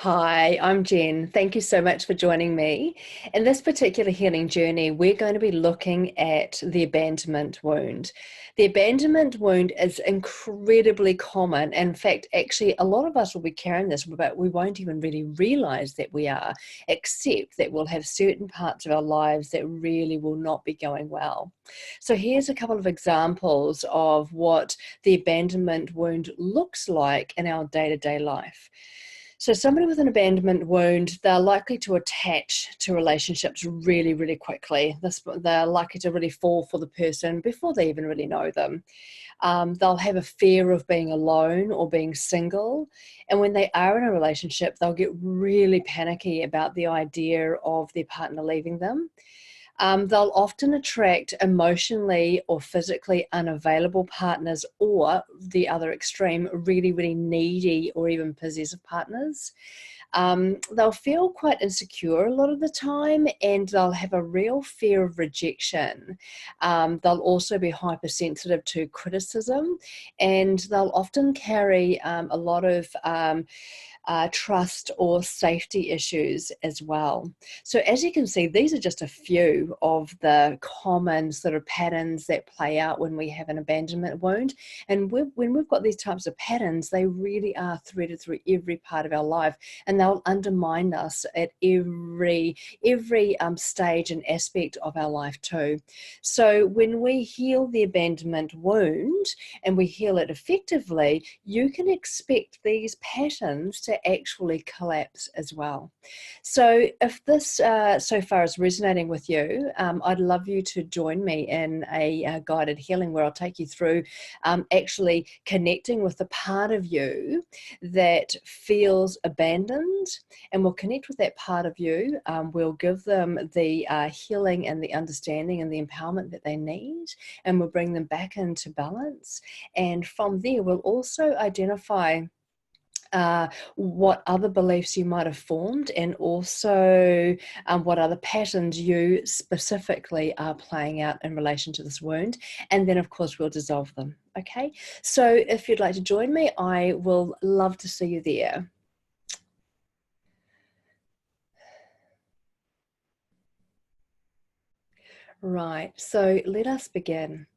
Hi, I'm Jen. Thank you so much for joining me. In this particular healing journey, we're going to be looking at the abandonment wound. The abandonment wound is incredibly common. In fact, actually, a lot of us will be carrying this, but we won't even really realize that we are, except that we'll have certain parts of our lives that really will not be going well. So here's a couple of examples of what the abandonment wound looks like in our day-to-day life. So somebody with an abandonment wound, they're likely to attach to relationships really, really quickly. They're likely to really fall for the person before they even really know them. They'll have a fear of being alone or being single. And when they are in a relationship, they'll get really panicky about the idea of their partner leaving them. They'll often attract emotionally or physically unavailable partners, or the other extreme, really, really needy or even possessive partners. They'll feel quite insecure a lot of the time, and they'll have a real fear of rejection. They'll also be hypersensitive to criticism, and they'll often carry a lot of trust or safety issues as well. So as you can see, these are just a few of the common sort of patterns that play out when we have an abandonment wound. And when we've got these types of patterns, they really are threaded through every part of our life, and they'll undermine us at every stage and aspect of our life too. So when we heal the abandonment wound and we heal it effectively, you can expect these patterns to actually collapse as well. So if this so far is resonating with you, I'd love you to join me in a guided healing where I'll take you through actually connecting with the part of you that feels abandoned, and we'll connect with that part of you. We'll give them the healing and the understanding and the empowerment that they need, and we'll bring them back into balance. And from there, we'll also identify what other beliefs you might have formed, and also what other patterns you specifically are playing out in relation to this wound. And then, of course, we'll dissolve them. Okay, so if you'd like to join me, I will love to see you there. Right, so let us begin.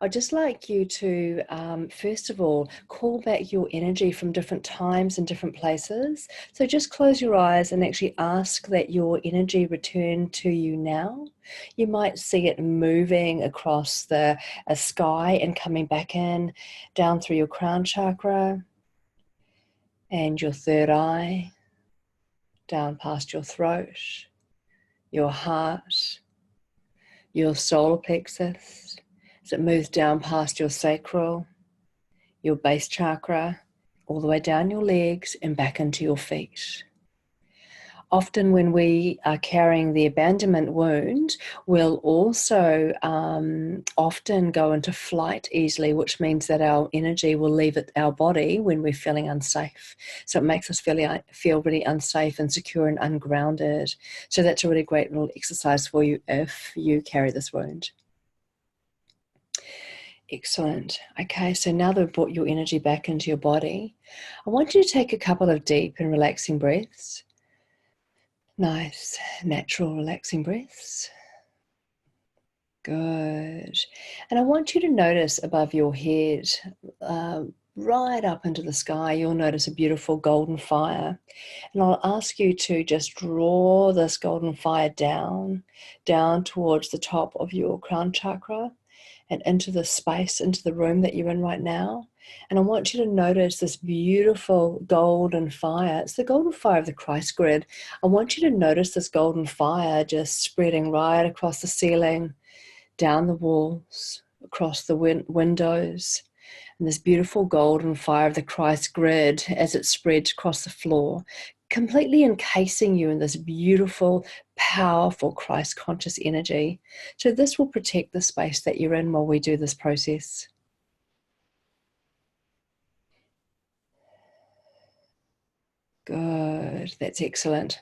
I'd just like you to, first of all, call back your energy from different times and different places. So just close your eyes and actually ask that your energy return to you now. You might see it moving across the sky and coming back in, down through your crown chakra and your third eye, down past your throat, your heart, your solar plexus. As it moves down past your sacral, your base chakra, all the way down your legs and back into your feet. Often when we are carrying the abandonment wound, we'll also often go into flight easily, which means that our energy will leave our body when we're feeling unsafe. So it makes us feel really unsafe, insecure and ungrounded. So that's a really great little exercise for you if you carry this wound. Excellent. Okay, so now that we've brought your energy back into your body, I want you to take a couple of deep and relaxing breaths. Nice, natural, relaxing breaths. Good. And I want you to notice above your head, right up into the sky, you'll notice a beautiful golden fire. And I'll ask you to just draw this golden fire down towards the top of your crown chakra and into the space, into the room that you're in right now. And I want you to notice this beautiful golden fire. It's the golden fire of the Christ grid. I want you to notice this golden fire just spreading right across the ceiling, down the walls, across the windows, and this beautiful golden fire of the Christ grid as it spreads across the floor, completely encasing you in this beautiful, powerful Christ conscious energy. So this will protect the space that you're in while we do this process. Good, that's excellent.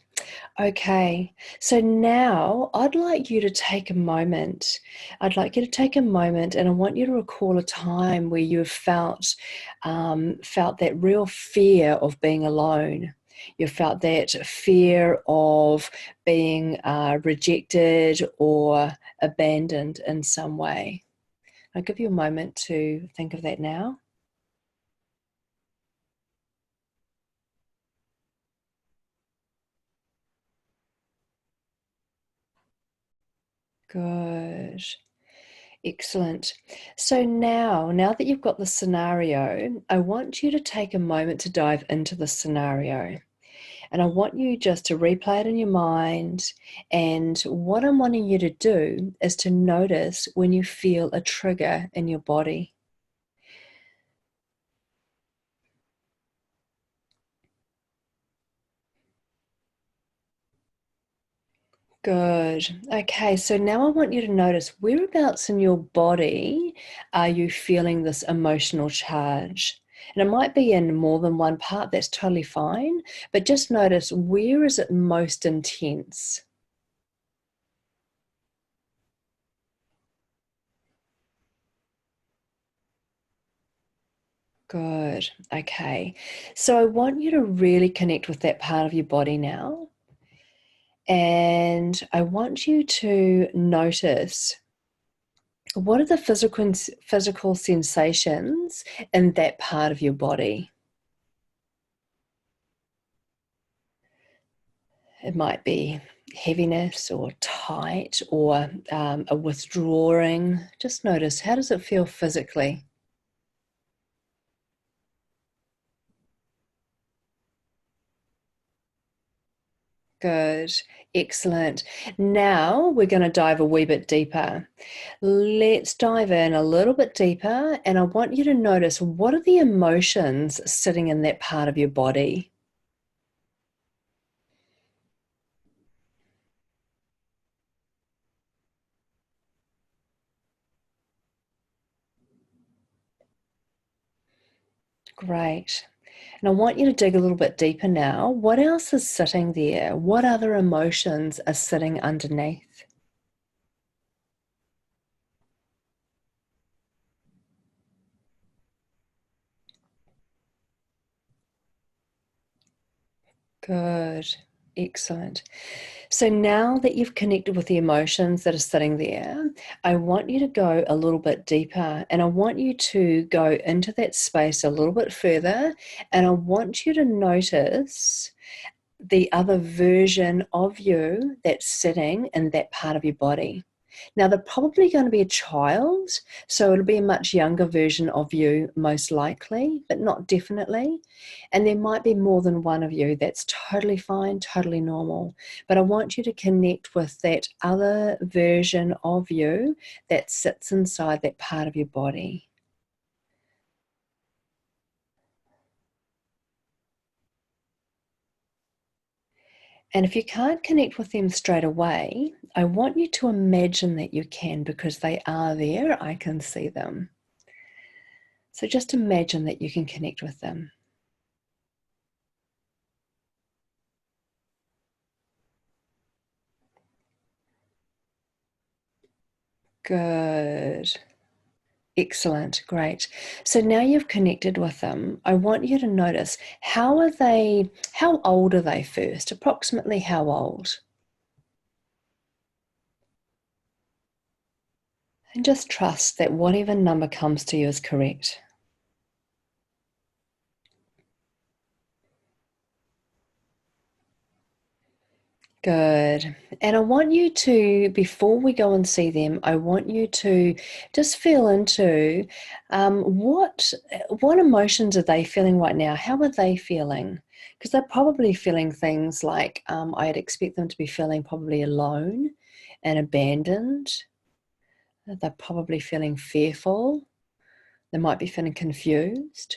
Okay, so now I'd like you to take a moment. I'd like you to take a moment, and I want you to recall a time where you have felt that real fear of being alone. You felt that fear of being rejected or abandoned in some way. I'll give you a moment to think of that now. Good. Excellent. So now that you've got the scenario, I want you to take a moment to dive into the scenario. And I want you just to replay it in your mind. And what I'm wanting you to do is to notice when you feel a trigger in your body. Good. Okay, so now I want you to notice whereabouts in your body are you feeling this emotional charge? And it might be in more than one part, that's totally fine, but just notice where is it most intense? Good. Okay. So I want you to really connect with that part of your body now. And I want you to notice what are the physical sensations in that part of your body. It might be heaviness or tight or a withdrawing. Just notice, how does it feel physically? Good. Excellent. Now we're going to dive a wee bit deeper. Let's dive in a little bit deeper, and I want you to notice what are the emotions sitting in that part of your body. Great. And I want you to dig a little bit deeper now. What else is sitting there? What other emotions are sitting underneath? Good. Excellent. So now that you've connected with the emotions that are sitting there, I want you to go a little bit deeper, and I want you to go into that space a little bit further, and I want you to notice the other version of you that's sitting in that part of your body. Now, they're probably going to be a child, so it'll be a much younger version of you, most likely, but not definitely. And there might be more than one of you. That's totally fine, totally normal. But I want you to connect with that other version of you that sits inside that part of your body. And if you can't connect with them straight away, I want you to imagine that you can, because they are there. I can see them. So just imagine that you can connect with them. Good. Excellent. Great. So now you've connected with them. I want you to notice, how old are they first? Approximately how old? And just trust that whatever number comes to you is correct. Good. And I want you to, before we go and see them, I want you to just feel into what emotions are they feeling right now? How are they feeling? Because they're probably feeling things like, I'd expect them to be feeling probably alone and abandoned. They're probably feeling fearful. They might be feeling confused.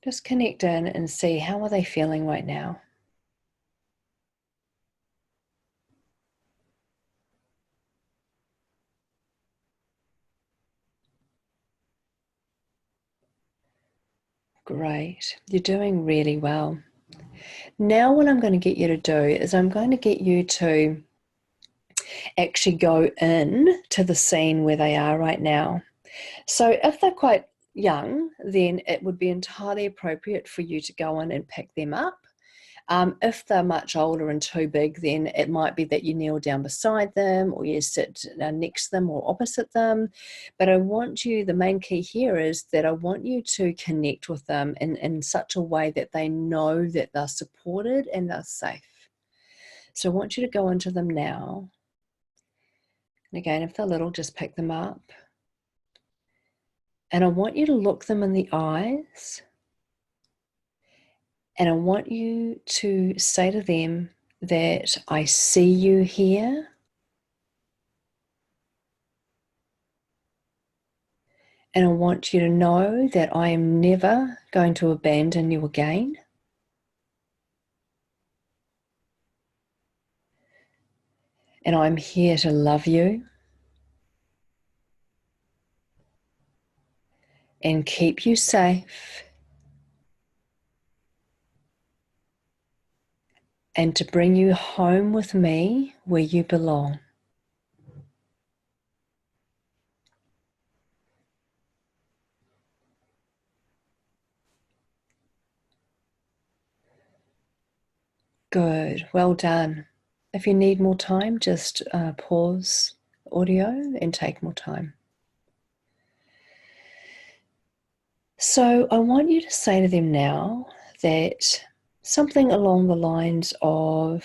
Just connect in and see, how are they feeling right now? Great. You're doing really well. Now what I'm going to get you to do is I'm going to get you to actually go in to the scene where they are right now. So if they're quite, young, then it would be entirely appropriate for you to go in and pick them up. If they're much older and too big, then it might be that you kneel down beside them, or you sit next to them or opposite them. But I want you, the main key here is that I want you to connect with them in such a way that they know that they're supported and they're safe. So I want you to go into them now. And again, if they're little, just pick them up. And I want you to look them in the eyes. And I want you to say to them that I see you here. And I want you to know that I am never going to abandon you again. And I'm here to love you and keep you safe and to bring you home with me where you belong. Good, well done. If you need more time, just pause audio and take more time. So I want you to say to them now that something along the lines of,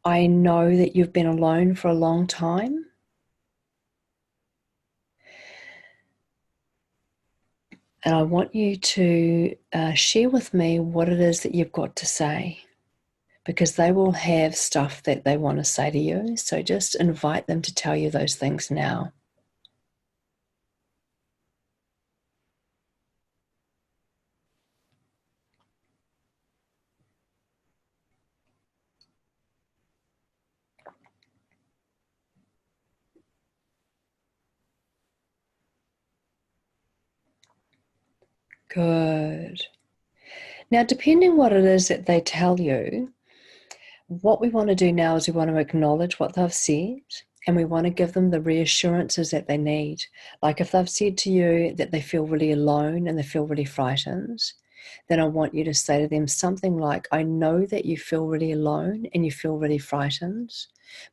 I know that you've been alone for a long time. And I want you to share with me what it is that you've got to say, because they will have stuff that they want to say to you. So just invite them to tell you those things now. Good. Now, depending what it is that they tell you, what we want to do now is we want to acknowledge what they've said, and we want to give them the reassurances that they need. Like if they've said to you that they feel really alone and they feel really frightened, then I want you to say to them something like, I know that you feel really alone and you feel really frightened,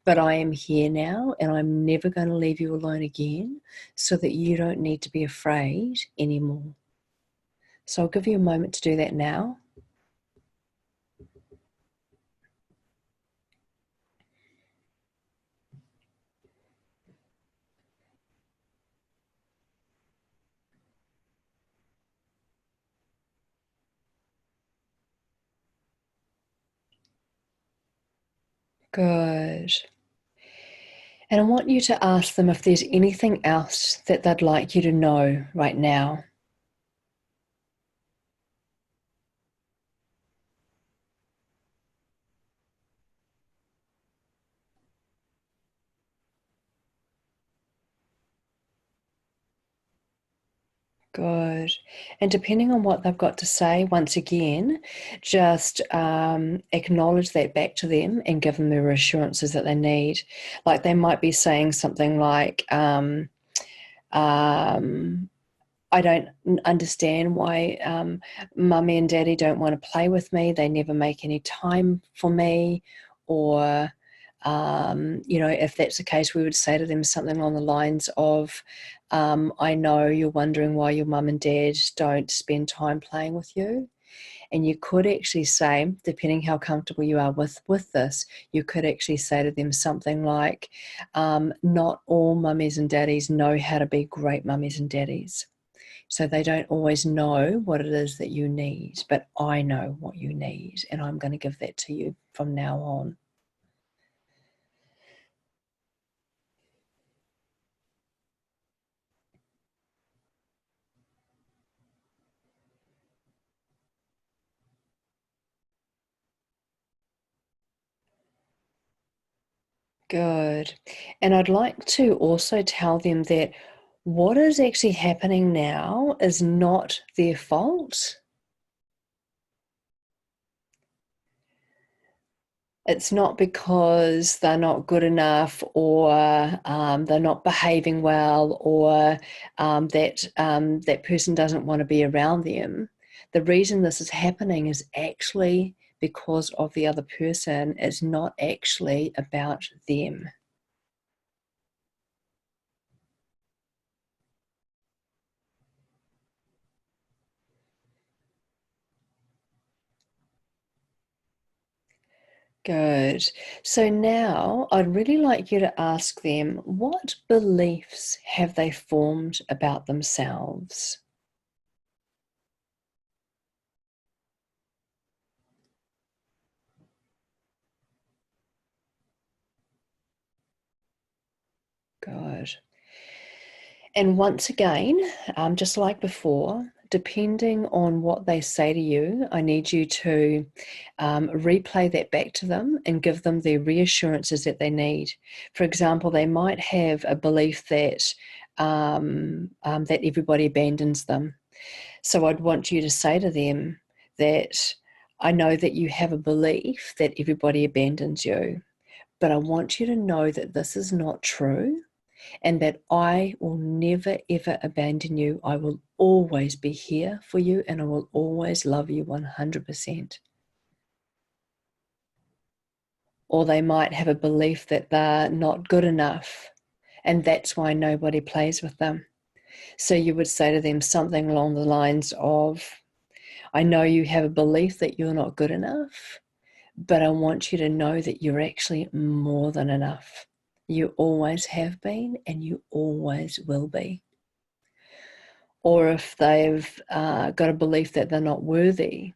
but I am here now and I'm never going to leave you alone again, so that you don't need to be afraid anymore. So I'll give you a moment to do that now. Good. And I want you to ask them if there's anything else that they'd like you to know right now. Good. And depending on what they've got to say, once again, just acknowledge that back to them and give them the reassurances that they need. Like they might be saying something like, I don't understand why mummy and daddy don't want to play with me. They never make any time for me. Or, if that's the case, we would say to them something along the lines of, I know you're wondering why your mum and dad don't spend time playing with you. And you could actually say, depending how comfortable you are with this, you could actually say to them something like, not all mummies and daddies know how to be great mummies and daddies. So they don't always know what it is that you need, but I know what you need, and I'm going to give that to you from now on. Good. And I'd like to also tell them that what is actually happening now is not their fault. It's not because they're not good enough, or they're not behaving well, or that person doesn't want to be around them. The reason this is happening is actually because of the other person. It's not actually about them. Good. So now I'd really like you to ask them, what beliefs have they formed about themselves? Good. And once again, just like before, depending on what they say to you, I need you to replay that back to them and give them the reassurances that they need. For example, they might have a belief that everybody abandons them. So I'd want you to say to them that I know that you have a belief that everybody abandons you, but I want you to know that this is not true, and that I will never ever abandon you. I will always be here for you, and I will always love you 100%. Or they might have a belief that they're not good enough, and that's why nobody plays with them. So you would say to them something along the lines of, I know you have a belief that you're not good enough, but I want you to know that you're actually more than enough. You always have been, and you always will be. Or if they've got a belief that they're not worthy,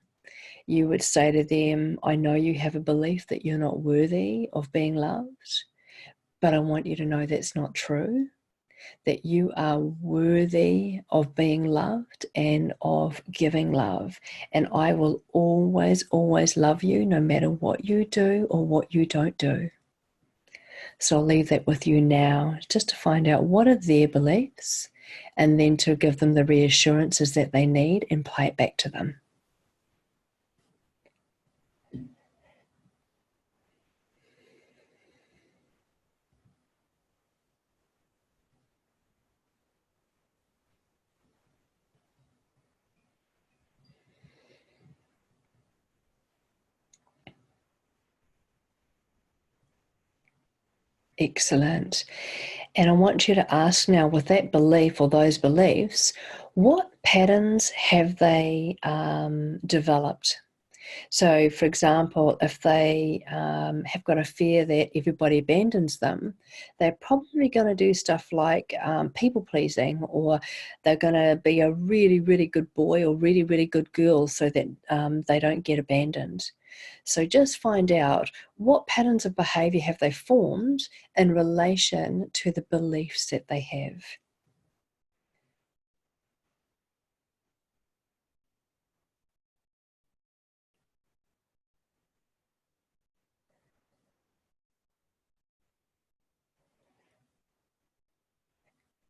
you would say to them, I know you have a belief that you're not worthy of being loved, but I want you to know that's not true, that you are worthy of being loved and of giving love. And I will always, always love you no matter what you do or what you don't do. So I'll leave that with you now, just to find out what are their beliefs, and then to give them the reassurances that they need and play it back to them. Excellent. And I want you to ask now, with that belief or those beliefs, what patterns have they developed? So, for example, if they have got a fear that everybody abandons them, they're probably going to do stuff like people pleasing, or they're going to be a really, really good boy or really, really good girl so that they don't get abandoned. So just find out, what patterns of behavior have they formed in relation to the beliefs that they have.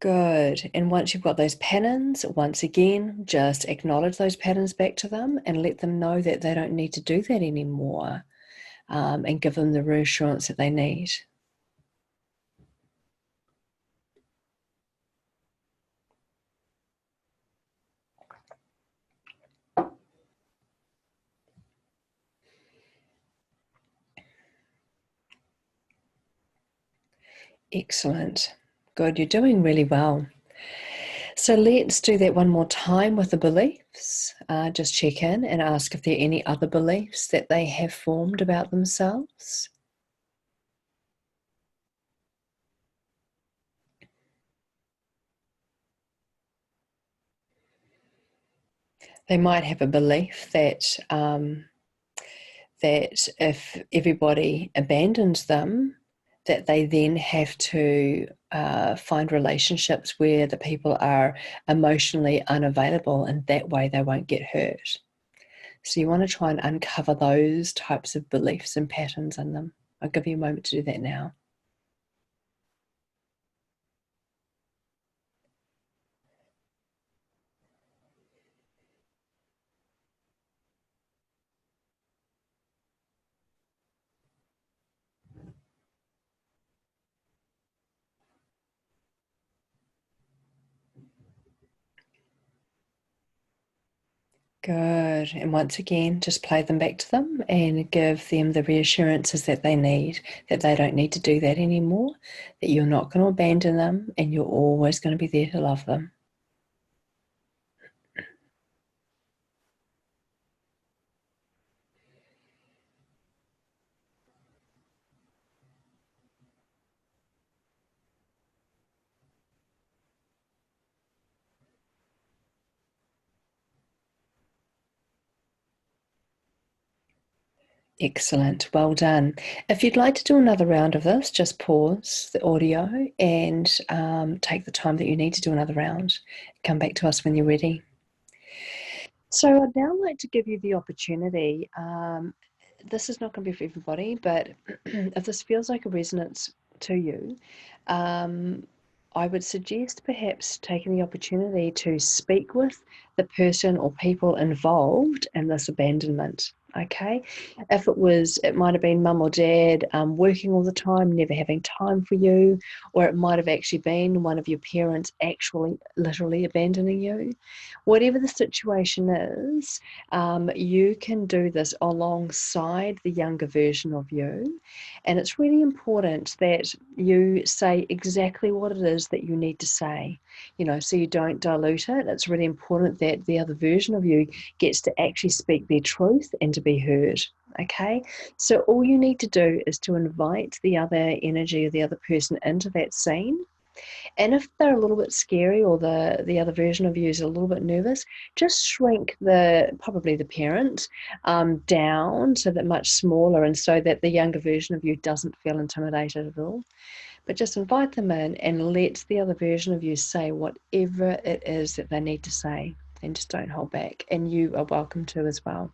Good. And once you've got those patterns, once again, just acknowledge those patterns back to them and let them know that they don't need to do that anymore, and give them the reassurance that they need. Excellent. Good. You're doing really well. So let's do that one more time with the beliefs. Just check in and ask if there are any other beliefs that they have formed about themselves. They might have a belief that if everybody abandons them, that they then have to find relationships where the people are emotionally unavailable, and that way they won't get hurt. So you want to try and uncover those types of beliefs and patterns in them. I'll give you a moment to do that now. Good. And once again, just play them back to them and give them the reassurances that they need, that they don't need to do that anymore, that you're not going to abandon them and you're always going to be there to love them. Excellent. Well done. If you'd like to do another round of this, just pause the audio and take the time that you need to do another round. Come back to us when you're ready. So I'd now like to give you the opportunity. This is not going to be for everybody, but if this feels like a resonance to you, um, I would suggest perhaps taking the opportunity to speak with the person or people involved in this abandonment. Okay, if it might have been mum or dad working all the time, never having time for you, or it might have actually been one of your parents actually literally abandoning you. Whatever the situation is, you can do this alongside the younger version of you. And it's really important that you say exactly what it is that you need to say, so you don't dilute it. It's really important that the other version of you gets to actually speak their truth and to be heard. Okay, so all you need to do is to invite the other energy of the other person into that scene, and if they're a little bit scary or the other version of you is a little bit nervous, just shrink probably the parent down so that much smaller, and so that the younger version of you doesn't feel intimidated at all. But just invite them in and let the other version of you say whatever it is that they need to say, and just don't hold back. And you are welcome to as well.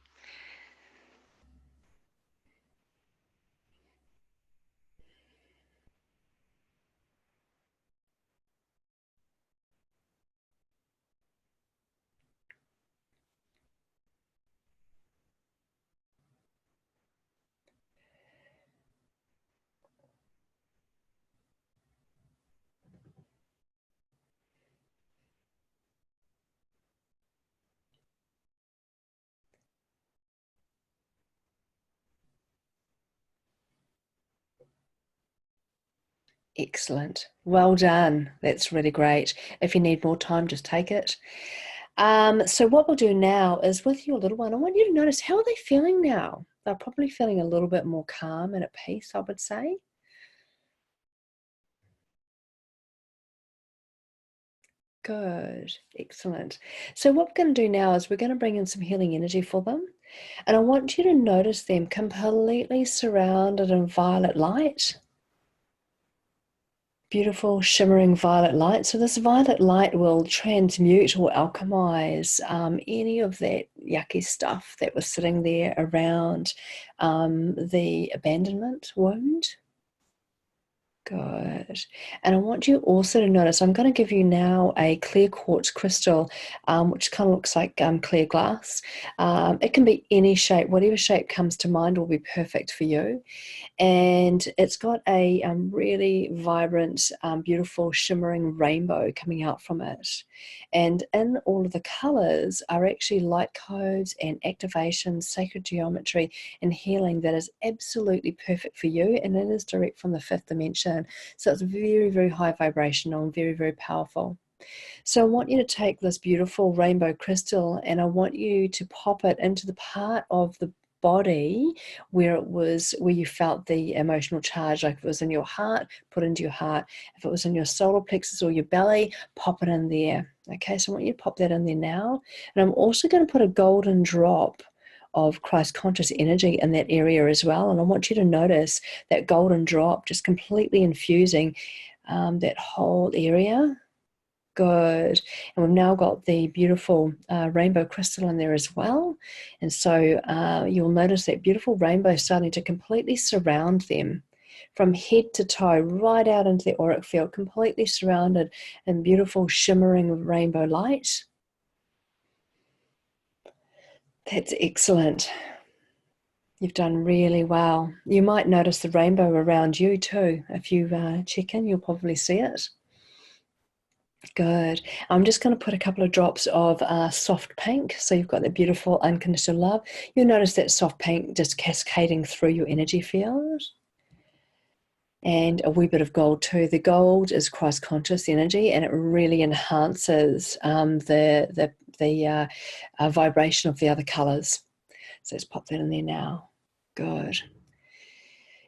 Excellent. Well done. That's really great. If you need more time, just take it. So what we'll do now is, with your little one, I want you to notice, how are they feeling now? They're probably feeling a little bit more calm and at peace, I would say. Good. Excellent. So what we're going to do now is we're going to bring in some healing energy for them. And I want you to notice them completely surrounded in violet light. Beautiful shimmering violet light. So this violet light will transmute or alchemize any of that yucky stuff that was sitting there around the abandonment wound. Good. And I want you also to notice, I'm going to give you now a clear quartz crystal, which kind of looks like clear glass. It can be any shape, whatever shape comes to mind will be perfect for you. And it's got a really vibrant, beautiful, shimmering rainbow coming out from it. And in all of the colors are actually light codes and activations, sacred geometry, and healing that is absolutely perfect for you. And it is direct from the fifth dimension. So it's very, very high vibrational and very, very powerful. So I want you to take this beautiful rainbow crystal and I want you to pop it into the part of the body where you felt the emotional charge. Like if it was in your heart, put it into your heart. If it was in your solar plexus or your belly, pop it in there. Okay, so I want you to pop that in there now. And I'm also going to put a golden drop of Christ conscious energy in that area as well. And I want you to notice that golden drop just completely infusing that whole area. Good. And we've now got the beautiful rainbow crystal in there as well. And so you'll notice that beautiful rainbow starting to completely surround them from head to toe, right out into the auric field, completely surrounded in beautiful shimmering rainbow light. That's excellent. You've done really well. You might notice the rainbow around you too. If you check in, you'll probably see it. Good. I'm just going to put a couple of drops of soft pink. So you've got that beautiful unconditional love. You'll notice that soft pink just cascading through your energy field. And a wee bit of gold too. The gold is Christ conscious energy, and it really enhances the vibration of the other colors. So let's pop that in there now. Good.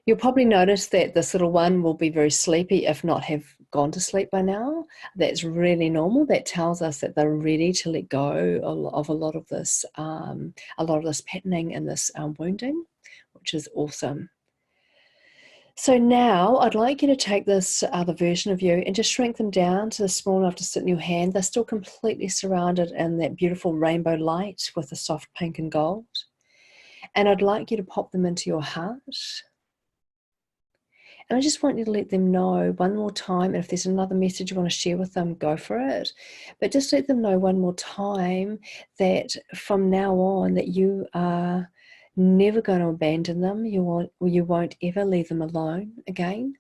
You'll probably notice that this little one will be very sleepy, if not have gone to sleep by now. That's really normal. That tells us that they're ready to let go of a lot of this patterning and this wounding, which is awesome. So now I'd like you to take this other version of you and just shrink them down to small enough to sit in your hand. They're still completely surrounded in that beautiful rainbow light with the soft pink and gold. And I'd like you to pop them into your heart. And I just want you to let them know one more time, and if there's another message you want to share with them, go for it. But just let them know one more time that from now on that you are never going to abandon them. You won't ever leave them alone again.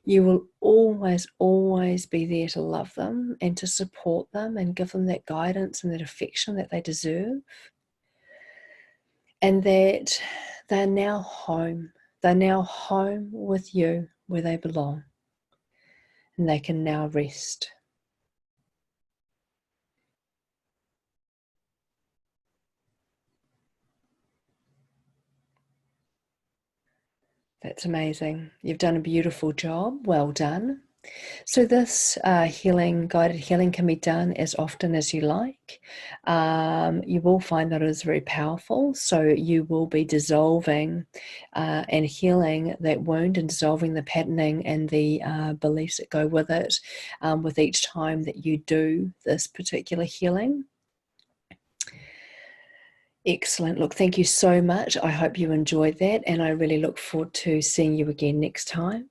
You will always, always be there to love them and to support them and give them that guidance and that affection that they deserve. And that they're now home. They're now home with you where they belong. And they can now rest. That's amazing. You've done a beautiful job. Well done. So this guided healing can be done as often as you like. You will find that it is very powerful. So you will be dissolving and healing that wound and dissolving the patterning and the beliefs that go with it with each time that you do this particular healing. Excellent. Look, thank you so much. I hope you enjoyed that, and I really look forward to seeing you again next time.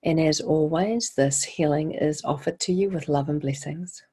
And as always, this healing is offered to you with love and blessings.